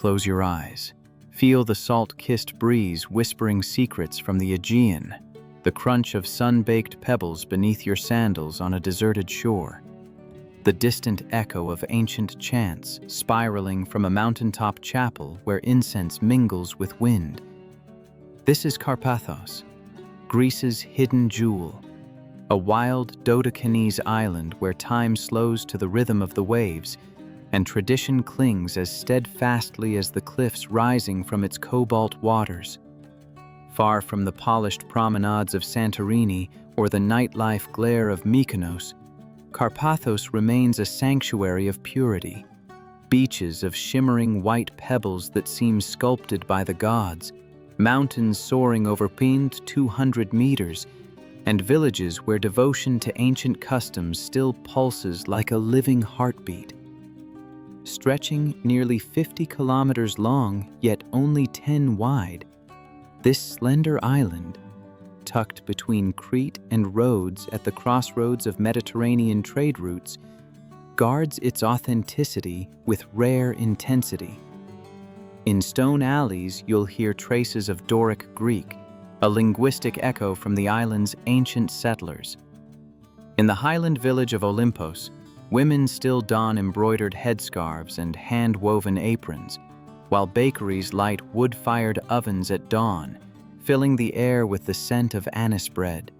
close your eyes. Feel the salt-kissed breeze whispering secrets from the Aegean, the crunch of sun-baked pebbles beneath your sandals on a deserted shore, the distant echo of ancient chants spiraling from a mountaintop chapel where incense mingles with wind. This is Karpathos, Greece's hidden jewel, a wild Dodecanese island where time slows to the rhythm of the waves and tradition clings as steadfastly as the cliffs rising from its cobalt waters. Far from the polished promenades of Santorini or the nightlife glare of Mykonos, Karpathos remains a sanctuary of purity. Beaches of shimmering white pebbles that seem sculpted by the gods, mountains soaring over 200 meters, and villages where devotion to ancient customs still pulses like a living heartbeat. Stretching nearly 50 kilometers long, yet only 10 wide, this slender island, tucked between Crete and Rhodes at the crossroads of Mediterranean trade routes, guards its authenticity with rare intensity. In stone alleys, you'll hear traces of Doric Greek, a linguistic echo from the island's ancient settlers. In the highland village of Olympos, women still don embroidered headscarves and hand-woven aprons, while bakeries light wood-fired ovens at dawn, filling the air with the scent of anise bread.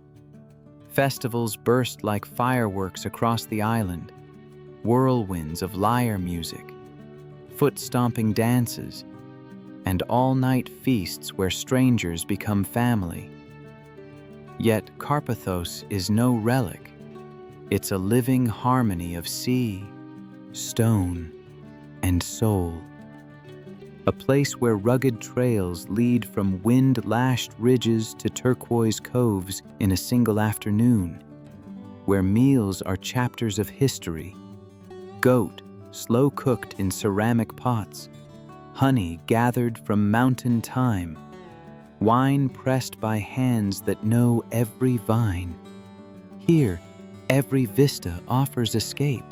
Festivals burst like fireworks across the island, whirlwinds of lyre music, foot-stomping dances, and all-night feasts where strangers become family. Yet Karpathos is no relic. It's a living harmony of sea, stone, and soul. A place where rugged trails lead from wind-lashed ridges to turquoise coves in a single afternoon, where meals are chapters of history, goat slow-cooked in ceramic pots, honey gathered from mountain thyme, wine pressed by hands that know every vine. Here, every vista offers escape,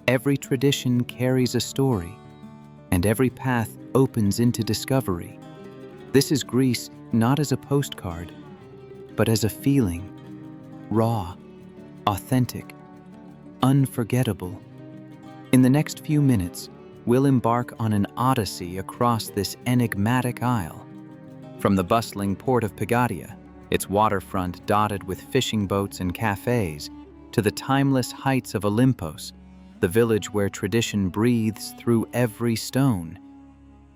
every tradition carries a story, and every path opens into discovery. This is Greece not as a postcard, but as a feeling, raw, authentic, unforgettable. In the next few minutes, we'll embark on an odyssey across this enigmatic isle. From the bustling port of Pagadia, its waterfront dotted with fishing boats and cafes, to the timeless heights of Olympos, the village where tradition breathes through every stone,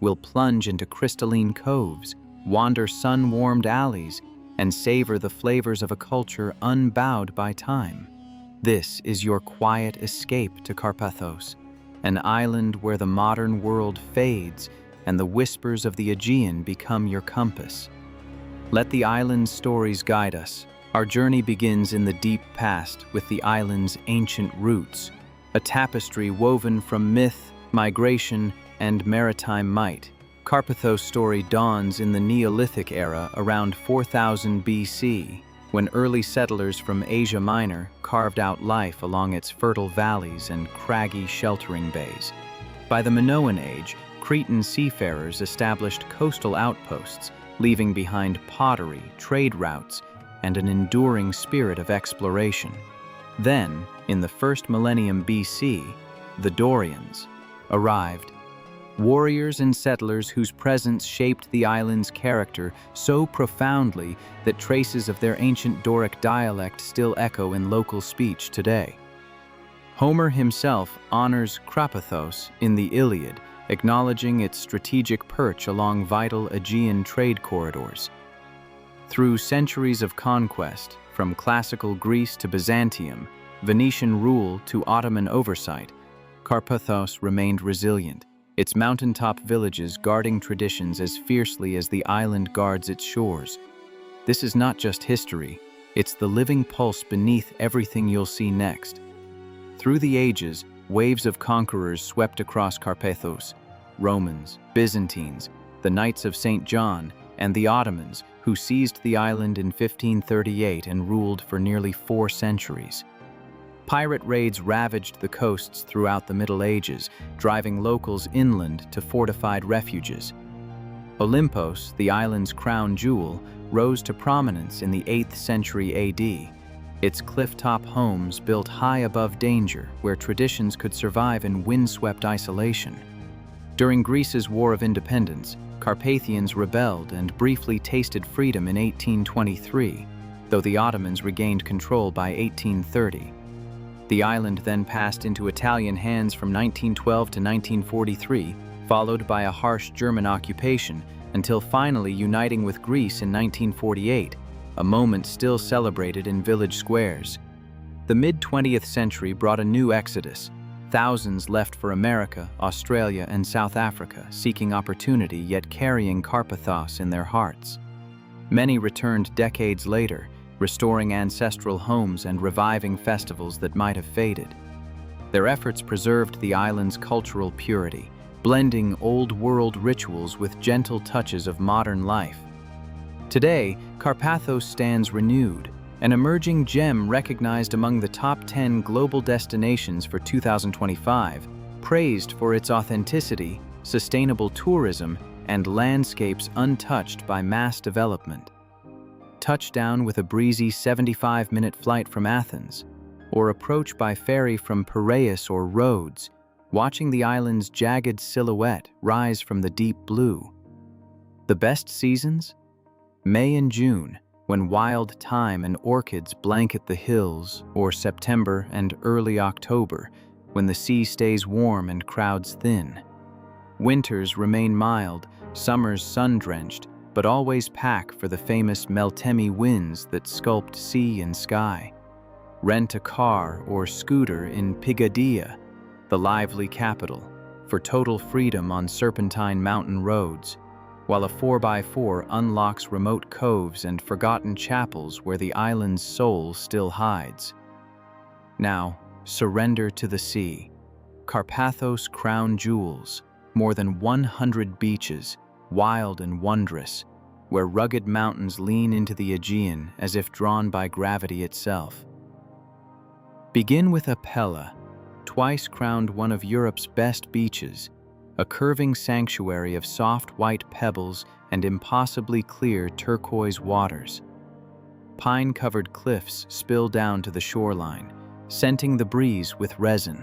we'll plunge into crystalline coves, wander sun-warmed alleys, and savor the flavors of a culture unbowed by time. This is your quiet escape to Karpathos, an island where the modern world fades and the whispers of the Aegean become your compass. Let the island's stories guide us. Our journey begins in the deep past with the island's ancient roots, a tapestry woven from myth, migration, and maritime might. Karpathos' story dawns in the Neolithic era around 4000 BC, when early settlers from Asia Minor carved out life along its fertile valleys and craggy sheltering bays. By the Minoan Age, Cretan seafarers established coastal outposts, leaving behind pottery, trade routes, and an enduring spirit of exploration. Then, in the first millennium BC, the Dorians arrived, warriors and settlers whose presence shaped the island's character so profoundly that traces of their ancient Doric dialect still echo in local speech today. Homer himself honors Karpathos in the Iliad, acknowledging its strategic perch along vital Aegean trade corridors. Through centuries of conquest, from classical Greece to Byzantium, Venetian rule to Ottoman oversight, Karpathos remained resilient, its mountaintop villages guarding traditions as fiercely as the island guards its shores. This is not just history, it's the living pulse beneath everything you'll see next. Through the ages, waves of conquerors swept across Karpathos: Romans, Byzantines, the Knights of St. John, and the Ottomans, who seized the island in 1538 and ruled for nearly 4 centuries. Pirate raids ravaged the coasts throughout the Middle Ages, driving locals inland to fortified refuges. Olympos, the island's crown jewel, rose to prominence in the 8th century AD. Its cliff-top homes built high above danger, where traditions could survive in windswept isolation. During Greece's War of Independence, Carpathians rebelled and briefly tasted freedom in 1823, though the Ottomans regained control by 1830. The island then passed into Italian hands from 1912 to 1943, followed by a harsh German occupation, until finally uniting with Greece in 1948, a moment still celebrated in village squares. The mid-20th century brought a new exodus. Thousands left for America, Australia, and South Africa, seeking opportunity yet carrying Karpathos in their hearts. Many returned decades later, restoring ancestral homes and reviving festivals that might have faded. Their efforts preserved the island's cultural purity, blending old-world rituals with gentle touches of modern life. Today, Karpathos stands renewed, an emerging gem recognized among the top 10 global destinations for 2025, praised for its authenticity, sustainable tourism, and landscapes untouched by mass development. Touchdown with a breezy 75-minute flight from Athens, or approach by ferry from Piraeus or Rhodes, watching the island's jagged silhouette rise from the deep blue. The best seasons? May and June, when wild thyme and orchids blanket the hills, or September and early October, when the sea stays warm and crowds thin. Winters remain mild, summers sun-drenched, but always pack for the famous Meltemi winds that sculpt sea and sky. Rent a car or scooter in Pigadia, the lively capital, for total freedom on serpentine mountain roads, while a 4x4 unlocks remote coves and forgotten chapels where the island's soul still hides. Now, surrender to the sea. Karpathos crown jewels, more than 100 beaches, wild and wondrous, where rugged mountains lean into the Aegean as if drawn by gravity itself. Begin with Apella, twice crowned one of Europe's best beaches, a curving sanctuary of soft white pebbles and impossibly clear turquoise waters. Pine-covered cliffs spill down to the shoreline, scenting the breeze with resin.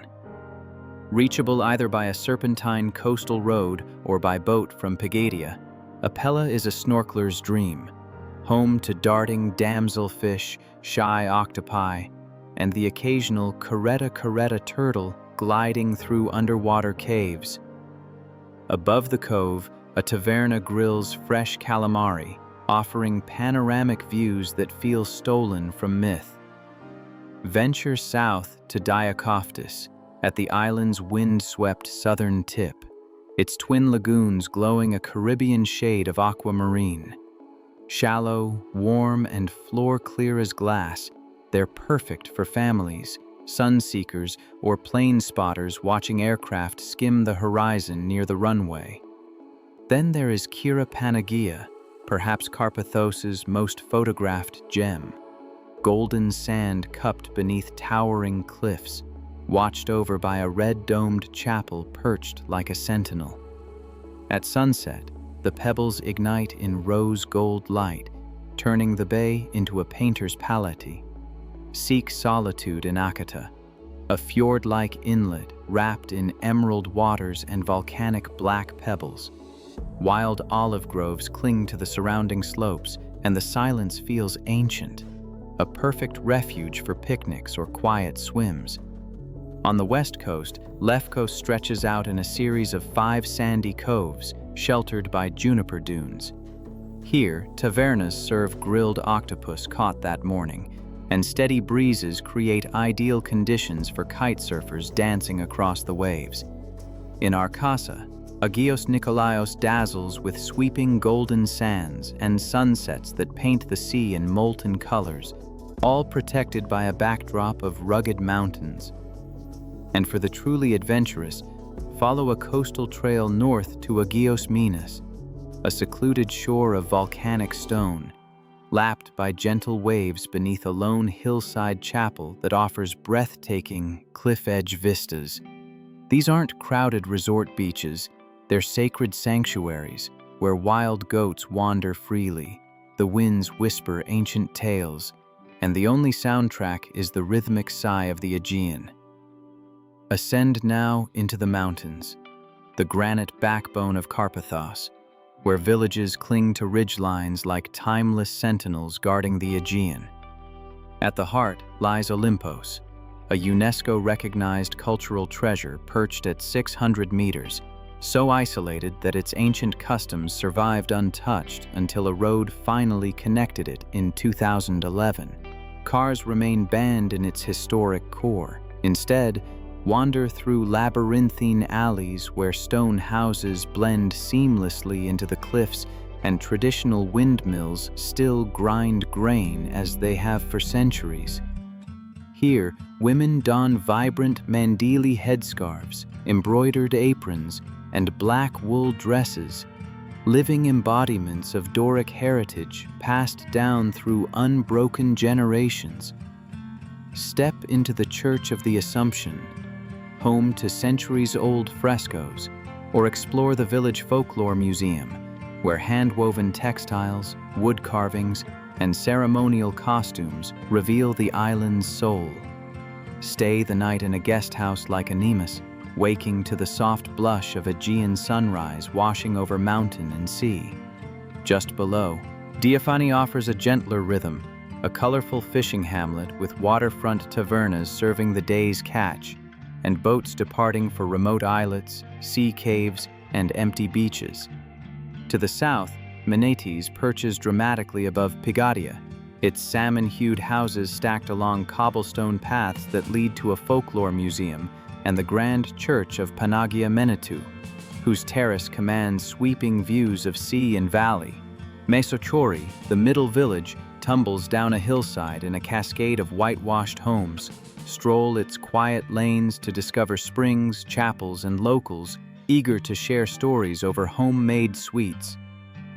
Reachable either by a serpentine coastal road or by boat from Pigadia, Apella is a snorkeler's dream, home to darting damselfish, shy octopi, and the occasional caretta turtle gliding through underwater caves. Above the cove, a taverna grills fresh calamari, offering panoramic views that feel stolen from myth. Venture south to Diakoftis, at the island's wind-swept southern tip, its twin lagoons glowing a Caribbean shade of aquamarine. Shallow, warm, and floor clear as glass, they're perfect for families, sun-seekers, or plane spotters watching aircraft skim the horizon near the runway. Then there is Kyra Panagia, perhaps Karpathos' most photographed gem. Golden sand cupped beneath towering cliffs, watched over by a red-domed chapel perched like a sentinel. At sunset, the pebbles ignite in rose-gold light, turning the bay into a painter's palette. Seek solitude in Akata, a fjord-like inlet wrapped in emerald waters and volcanic black pebbles. Wild olive groves cling to the surrounding slopes, and the silence feels ancient, a perfect refuge for picnics or quiet swims. On the west coast, Lefkos stretches out in a series of 5 sandy coves, sheltered by juniper dunes. Here, tavernas serve grilled octopus caught that morning, and steady breezes create ideal conditions for kite surfers dancing across the waves. In Arkasa, Agios Nikolaios dazzles with sweeping golden sands and sunsets that paint the sea in molten colors, all protected by a backdrop of rugged mountains. And for the truly adventurous, follow a coastal trail north to Agios Minas, a secluded shore of volcanic stone, lapped by gentle waves beneath a lone hillside chapel that offers breathtaking, cliff-edge vistas. These aren't crowded resort beaches, they're sacred sanctuaries where wild goats wander freely, the winds whisper ancient tales, and the only soundtrack is the rhythmic sigh of the Aegean. Ascend now into the mountains, the granite backbone of Karpathos, where villages cling to ridgelines like timeless sentinels guarding the Aegean. At the heart lies Olympos, a UNESCO-recognized cultural treasure perched at 600 meters, so isolated that its ancient customs survived untouched until a road finally connected it in 2011. Cars remain banned in its historic core. Instead, wander through labyrinthine alleys where stone houses blend seamlessly into the cliffs and traditional windmills still grind grain as they have for centuries. Here, women don vibrant mandili headscarves, embroidered aprons, and black wool dresses, living embodiments of Doric heritage passed down through unbroken generations. Step into the Church of the Assumption, home to centuries-old frescoes, or explore the Village Folklore Museum, where hand-woven textiles, wood carvings, and ceremonial costumes reveal the island's soul. Stay the night in a guest house like Olympos, waking to the soft blush of Aegean sunrise washing over mountain and sea. Just below, Diaphani offers a gentler rhythm, a colorful fishing hamlet with waterfront tavernas serving the day's catch, and boats departing for remote islets, sea caves, and empty beaches. To the south, Menetes perches dramatically above Pigadia, its salmon-hued houses stacked along cobblestone paths that lead to a folklore museum and the grand church of Panagia Menetou, whose terrace commands sweeping views of sea and valley. Mesochori, the middle village, tumbles down a hillside in a cascade of whitewashed homes. Stroll its quiet lanes to discover springs, chapels, and locals eager to share stories over homemade sweets.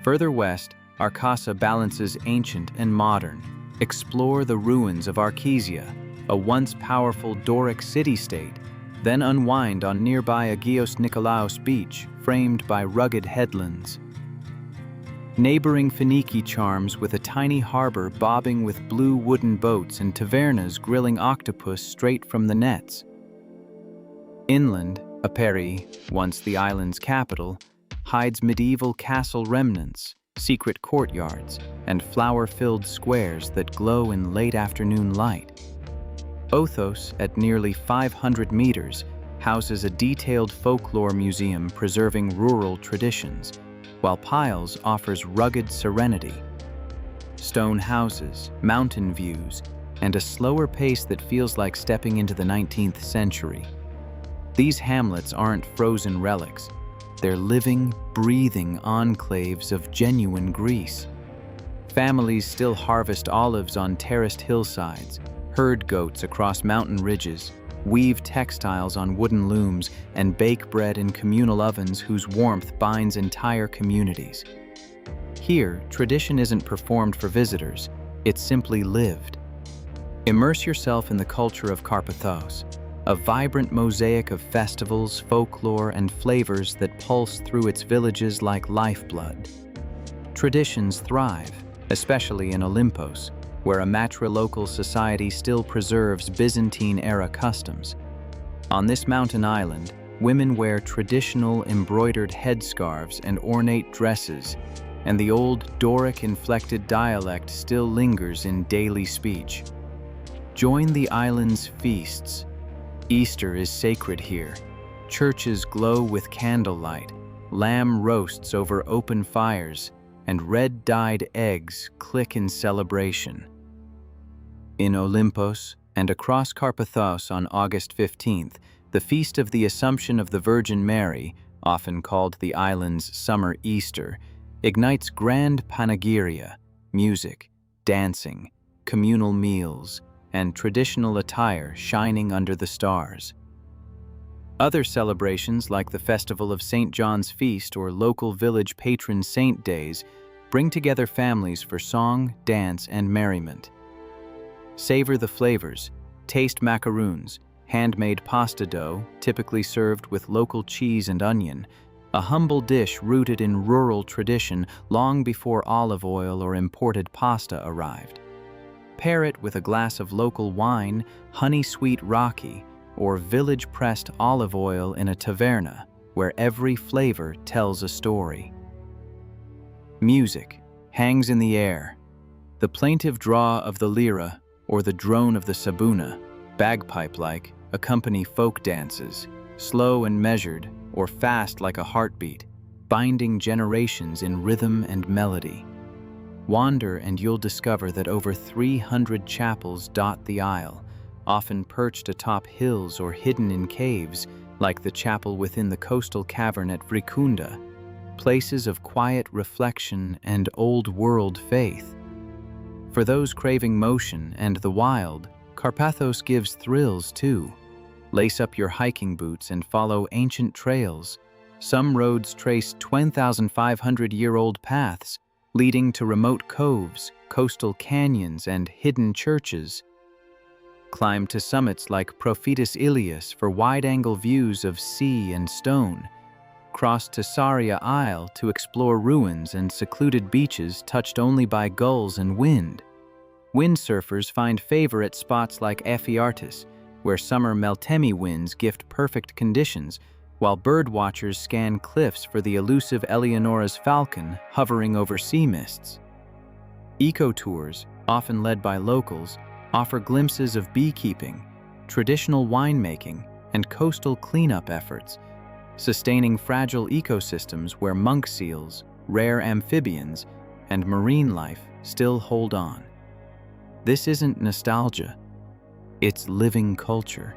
Further west, Arcasa balances ancient and modern. Explore the ruins of Arkesia, a once powerful Doric city-state, then unwind on nearby Agios Nikolaos Beach, framed by rugged headlands. Neighboring Phoeniki charms with a tiny harbor bobbing with blue wooden boats and tavernas grilling octopus straight from the nets. Inland, Aperi, once the island's capital, hides medieval castle remnants, secret courtyards, and flower-filled squares that glow in late afternoon light. Othos, at nearly 500 meters, houses a detailed folklore museum preserving rural traditions, while Piles offers rugged serenity. Stone houses, mountain views, and a slower pace that feels like stepping into the 19th century. These hamlets aren't frozen relics. They're living, breathing enclaves of genuine Greece. Families still harvest olives on terraced hillsides, herd goats across mountain ridges, weave textiles on wooden looms, and bake bread in communal ovens whose warmth binds entire communities. Here, tradition isn't performed for visitors, it's simply lived. Immerse yourself in the culture of Karpathos, a vibrant mosaic of festivals, folklore, and flavors that pulse through its villages like lifeblood. Traditions thrive, especially in Olympos, where a matrilocal society still preserves Byzantine-era customs. On this mountain island, women wear traditional embroidered headscarves and ornate dresses, and the old Doric-inflected dialect still lingers in daily speech. Join the island's feasts. Easter is sacred here. Churches glow with candlelight, lamb roasts over open fires, and red-dyed eggs click in celebration. In Olympos and across Karpathos on August 15th, the Feast of the Assumption of the Virgin Mary, often called the island's Summer Easter, ignites grand panegyria, music, dancing, communal meals, and traditional attire shining under the stars. Other celebrations like the Festival of St. John's Feast or local village patron saint days bring together families for song, dance, and merriment. Savor the flavors. Taste macaroons, handmade pasta dough, typically served with local cheese and onion, a humble dish rooted in rural tradition long before olive oil or imported pasta arrived. Pair it with a glass of local wine, honey-sweet Rocky, or village-pressed olive oil in a taverna, where every flavor tells a story. Music hangs in the air. The plaintive draw of the lira, or the drone of the sabuna, bagpipe-like, accompany folk dances, slow and measured, or fast like a heartbeat, binding generations in rhythm and melody. Wander and you'll discover that over 300 chapels dot the isle, often perched atop hills or hidden in caves, like the chapel within the coastal cavern at Vrikunda, places of quiet reflection and old-world faith. For those craving motion and the wild, Karpathos gives thrills too. Lace up your hiking boots and follow ancient trails. Some roads trace 10,500-year-old paths, leading to remote coves, coastal canyons, and hidden churches. Climb to summits like Prophetus Ilias for wide-angle views of sea and stone. Cross to Saria Isle to explore ruins and secluded beaches touched only by gulls and wind. Windsurfers find favor at spots like Ephiartis, where summer Meltemi winds gift perfect conditions, while birdwatchers scan cliffs for the elusive Eleonora's falcon hovering over sea mists. Eco-tours, often led by locals, offer glimpses of beekeeping, traditional winemaking, and coastal cleanup efforts, sustaining fragile ecosystems where monk seals, rare amphibians, and marine life still hold on. This isn't nostalgia. It's living culture,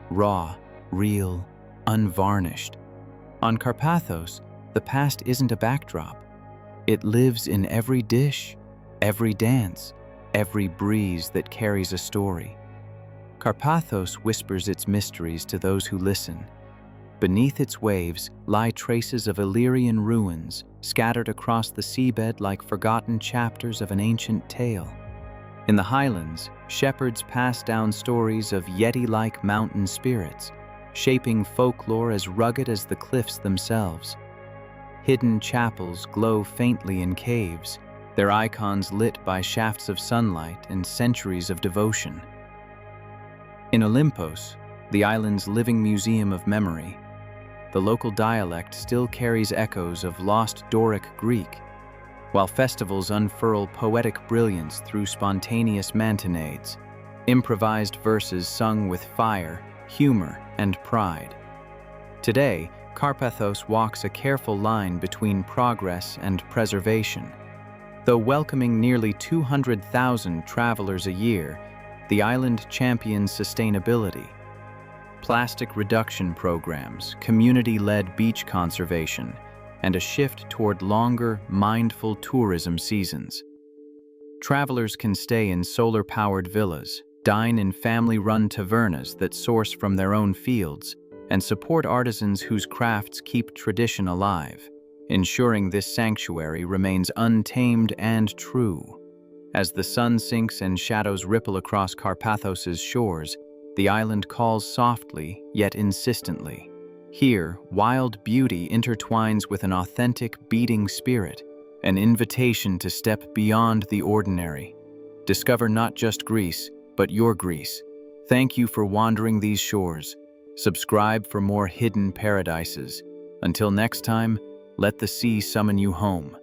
raw, real, unvarnished. On Karpathos, the past isn't a backdrop. It lives in every dish, every dance, every breeze that carries a story. Karpathos whispers its mysteries to those who listen. Beneath its waves lie traces of Illyrian ruins, scattered across the seabed like forgotten chapters of an ancient tale. In the highlands, shepherds pass down stories of Yeti-like mountain spirits, shaping folklore as rugged as the cliffs themselves. Hidden chapels glow faintly in caves, their icons lit by shafts of sunlight and centuries of devotion. In Olympos, the island's living museum of memory, the local dialect still carries echoes of lost Doric Greek, while festivals unfurl poetic brilliance through spontaneous mantinades, improvised verses sung with fire, humor, and pride. Today, Karpathos walks a careful line between progress and preservation. Though welcoming nearly 200,000 travelers a year, the island champions sustainability. Plastic reduction programs, community-led beach conservation, and a shift toward longer, mindful tourism seasons. Travelers can stay in solar-powered villas, dine in family-run tavernas that source from their own fields, and support artisans whose crafts keep tradition alive, ensuring this sanctuary remains untamed and true. As the sun sinks and shadows ripple across Karpathos's shores, the island calls softly yet insistently. Here, wild beauty intertwines with an authentic, beating spirit, an invitation to step beyond the ordinary. Discover not just Greece, but your Greece. Thank you for wandering these shores. Subscribe for more hidden paradises. Until next time, let the sea summon you home.